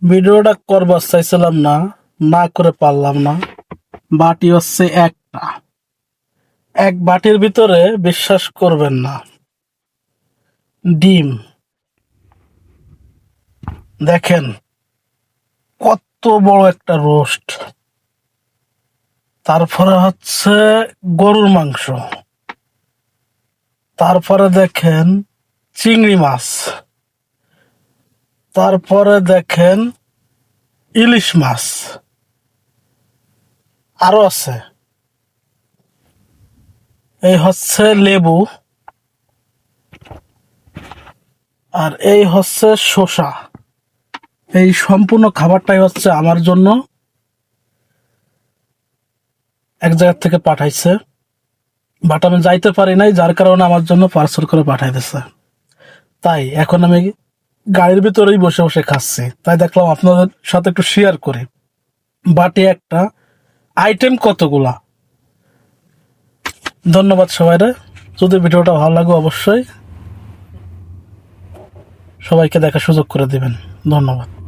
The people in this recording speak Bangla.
ভিডিওটা করবার চাইছিলাম না, না করে পারলাম না। বাটি হচ্ছে একটা, এক বাটির ভিতরে বিশ্বাস করবেন না ডিম। দেখেন কত বড় একটা রোস্ট। তারপরে হচ্ছে গরুর মাংস। তারপরে দেখেন চিংড়ি মাছ। তারপরে দেখেন ইলিশ মাছ। আরো আছে, এই হচ্ছে লেবু, আর এই হচ্ছে শসা। এই সম্পূর্ণ খাবারটাই হচ্ছে আমার জন্য এক জায়গা থেকে পাঠাইছে, বাট আমি যাইতে পারি নাই, যার কারণে আমার জন্য পার্সেল করে পাঠাই দিছে। তাই এখন আমি গাড়ির ভিতরেই বসে বসে খাচ্ছি। তাই দেখলাম আপনাদের সাথে একটু শেয়ার করি বাটি একটা, আইটেম কতগুলা। ধন্যবাদ সবাইরে। যদি ভিডিওটা ভালো লাগে অবশ্যই সবাইকে দেখার সুযোগ করে দিবেন। ধন্যবাদ।